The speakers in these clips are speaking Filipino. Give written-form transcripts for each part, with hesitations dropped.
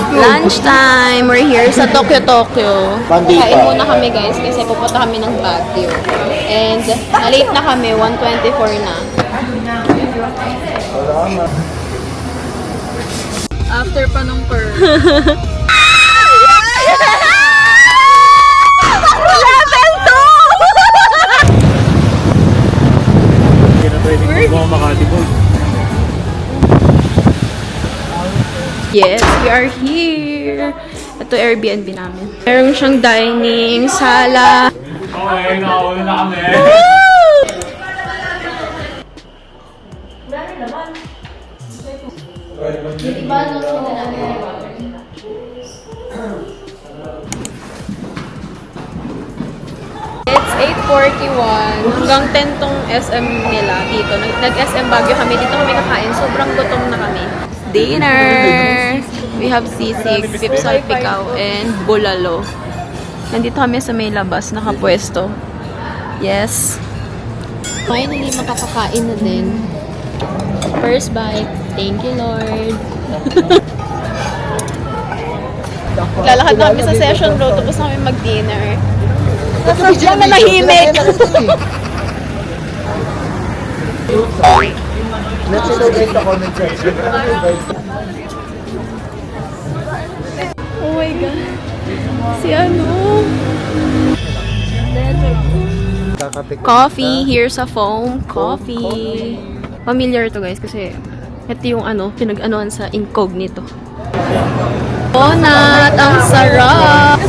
Lunchtime! We're here sa Tokyo. Monday Kain pa. muna kami guys kasi pupunta kami ng Baguio. And na-late na kami, 1:24 na. After pa nung per. Level 2! Hindi na pwede kung Makati po. Yes, we are here. Ito Airbnb namin. Meron siyang dining, sala. Okay, nakawin na kami. It's 8:41. Hanggang 10 tong SM nila dito. Nag-SM Baguio kami. Dito kami kakain. Sobrang gutom na kami. Dinner! We have sisig, beef salpicao, and bulalo. Nandito kami sa may labas, nakapwesto. Yes. Finally, makakakain na din. First bite. Thank you, Lord. Lalakad na kami sa Session Road, tapos na kami mag-dinner. Biglang nanahimik. Let's celebrate the comment section. Oh my God. Si ano? Coffee. Here's a foam. Coffee. Familiar to guys kasi ito yung ano, pinag-anuan sa incognito. Donut! Ang sarap!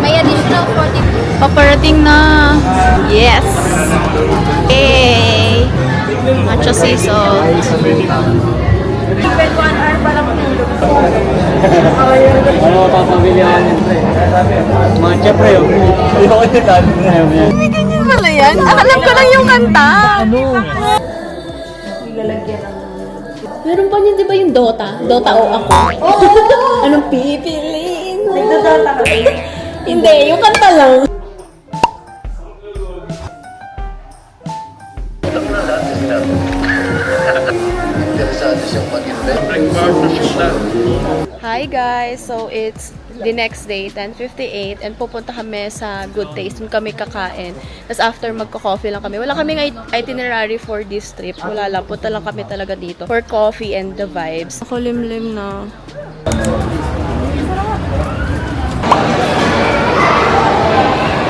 May additional 40. Paparating na! Yes! Yay! Matcha siso. Even 1 hour pa lang tulog. Ano papabili ako nito eh? Matcha pre oh. Ayoko nito. May ganyan pala yan. Alam ko lang yung kanta. Ano? Meron pa niyan, di ba yung Dota? Dota o ako? Anong pipiliin mo? Nagdodota ka. Hindi, yung kanta lang. Hi guys! So it's the next day, 10:58, and pupunta kami sa Good Taste. Doon kami kakain. Tapos after magko-coffee lang kami. Wala kaming itinerary for this trip. Wala lang. Punta lang kami talaga dito for coffee and the vibes. Ako limlim na.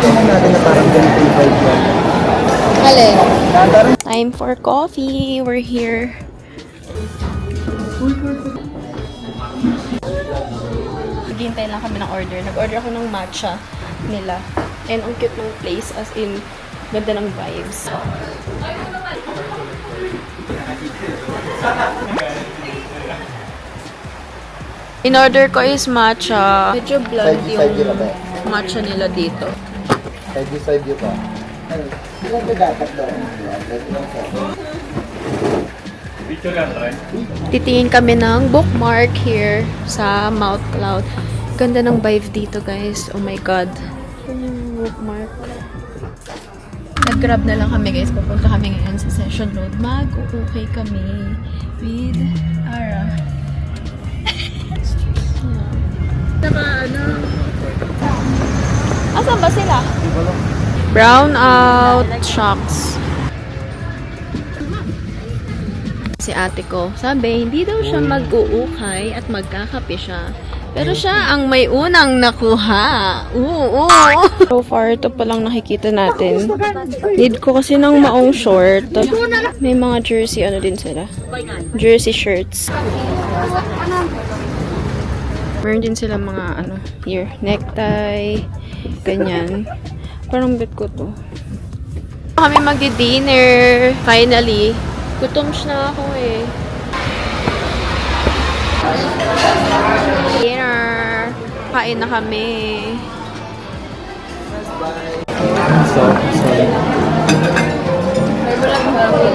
Tingnan natin na parang ganito yung vibe ko. Alin? Time for coffee. We're here. Naghihintay lang kami ng order. Nag-order ako ng matcha nila. And ang cute ng place, as in, ganda ng vibes. In order ko is matcha. Medyo blunt yung matcha nila dito. Side view pa. Ilan ba dapat doon? Picture lang, try. Titingin kami ng bookmark here sa Mount Cloud. Ganda ng vibe dito, guys. Oh my God. Yung bookmark. Nag-grab na lang kami, guys. Pupunta kami ngayon sa Session Road. Mag-okay kami with Ara. Asan ba sila? Brown out shocks. Si ate ko, sabi, hindi daw siya mag-uukay at magkakape siya. Pero siya ang may unang nakuha. So far, ito pa lang nakikita natin. Need ko kasi ng maong short. May mga jersey, ano din sila? Jersey shirts. Meron din sila mga, ano, here, necktie, ganyan. Parang bet ko to. Kami magdi-dinner, finally. Gutom na ako eh. Dinner. Kain na kami.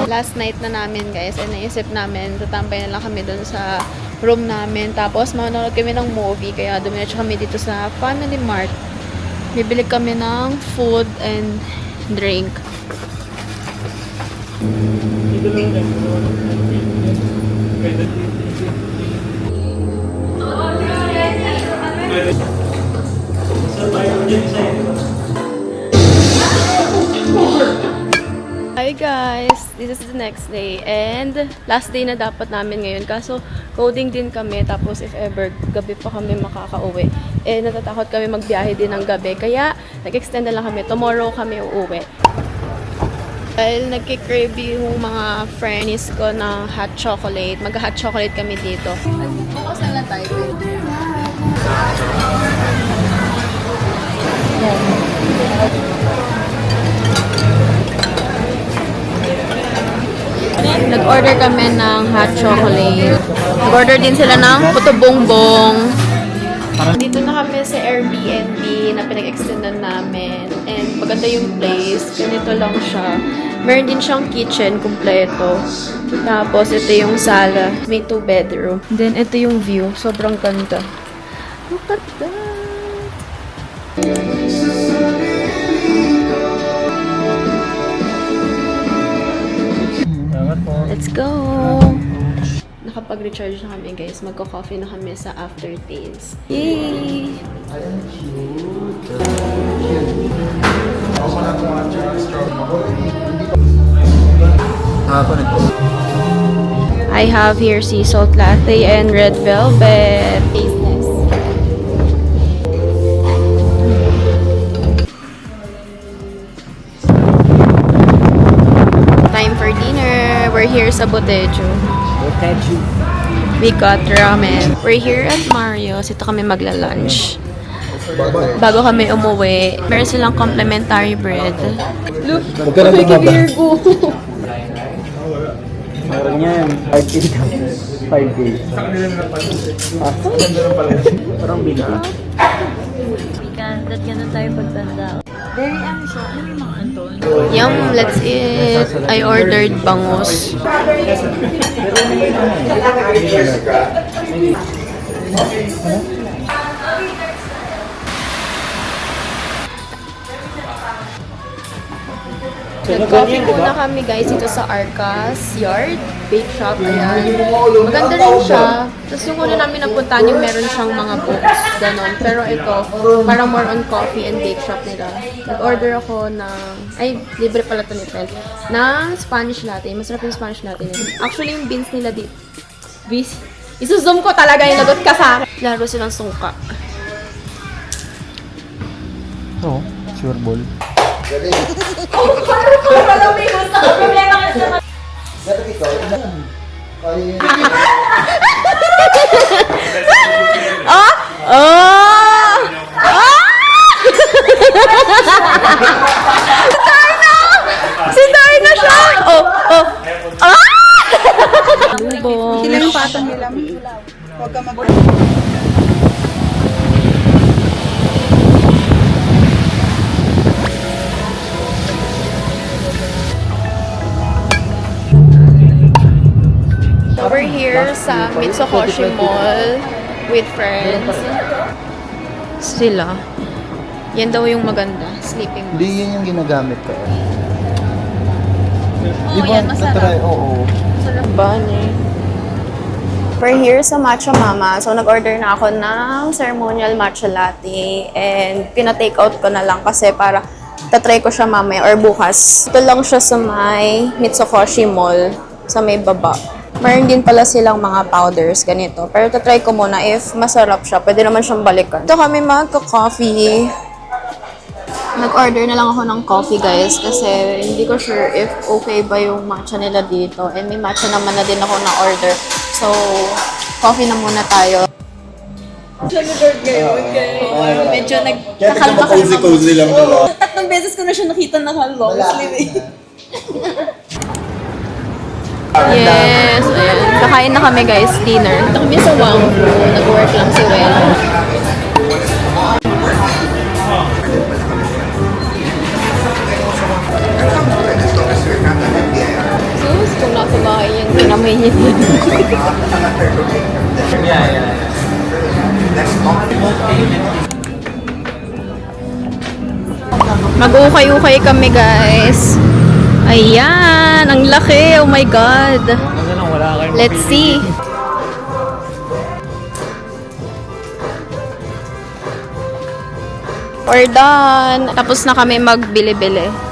Last night na namin guys, and naisip namin, tatambay na lang kami dun sa room namin. Tapos manonood kami ng movie, kaya dumiretso kami dito sa Family Mart. Bibili kami ng food and drink. Hi guys! This is the next day and last day na dapat namin ngayon kaso coding din kami tapos if ever gabi pa kami makakauwi natatakot kami magbiyahe din ng gabi kaya nag-extend na lang kami. Tomorrow kami uuwi. Dahil nagkikrave yung mga friends ko ng hot chocolate. Mag-hot chocolate kami dito. Bukas na lang tayo. Nag-order kami ng hot chocolate. Nag-order din sila ng puto bongbong. Dito na kami sa Airbnb na pinag-extendan namin. And maganda yung place. Ganito lang siya. Meron din siyang kitchen kumpleto. Tapos ito yung sala. May 2 bedroom. Then ito yung view. Sobrang ganda. Look at that! Let's go! Nakapag-recharge na kami guys. Magko-coffee na kami sa aftertaste. Yay! I have here sea salt latte and red velvet. Taste test. Time for dinner. We're here sa Botejo. We got ramen. We're here at Mario's. Ito kami magla-lunch. Bago kami umuwi, meron silang complimentary bread. Look, Virgo. Meron yan. 5K. Parang bila. That ganun tayo pagtanda. Very siya. Ano yung mga Anton? Yum, let's eat. I ordered bangus. Nag-coffee muna kami guys dito sa Arcas Yard Bake Shop. Ayan. Maganda rin siya. Tapos yung una namin napuntahan yung meron siyang mga books. Ganon. Pero ito, parang more on coffee and bake shop nila. Nag-order ako ng, ay, libre pala ito ni Pel, ng Spanish latte. Masarap yung Spanish latte nila. Actually, yung beans nila dito. Isusum ko talaga yung lagot ka sa akin. Laro silang sungka. Oo, sure ball. Oh! Oh! Si Darna siya! Oh! Oh! Ah! Lubong. Sila yung patong nila. Huwag ka mag- We're here sa Mitsukoshi Mall with friends. Sila. Yan daw yung maganda. Sleeping mask. Hindi yun yung ginagamit ko. Oo, yan. Masarap. Oo. Masarap ba niya? We're here sa Matcha Mama. So, nag-order na ako ng ceremonial matcha latte. And, pina-take out ko na lang kasi para tatry ko siya mamaya or bukas. Ito lang siya sa may Mitsukoshi Mall. Sa may baba. Meron din pala silang mga powders, ganito. Pero tatry ko muna if masarap siya. Pwede naman siyang balikan. Ito kami magka-coffee. Nag-order na lang ako ng coffee, guys. Kasi hindi ko sure if okay ba yung matcha nila dito. And may matcha naman na din ako na-order. So, coffee na muna tayo. Nag-order ngayon, kaya medyo Kaya cozy lang nila. Tatlong beses ko na siya nakita naka-long sleeve. Yes, ayan. Kakain na kami, guys. Dinner. Ito kami sa Wangfu. Nag-work lang si Wel. Sus, kung nasa bahay yan, kinamay niya din. Mag-ukay-ukay kami, guys. Ayan, ang laki. Oh my God. Ano lang, wala kayong Let's see. We're done. Tapos na kami magbili-bili.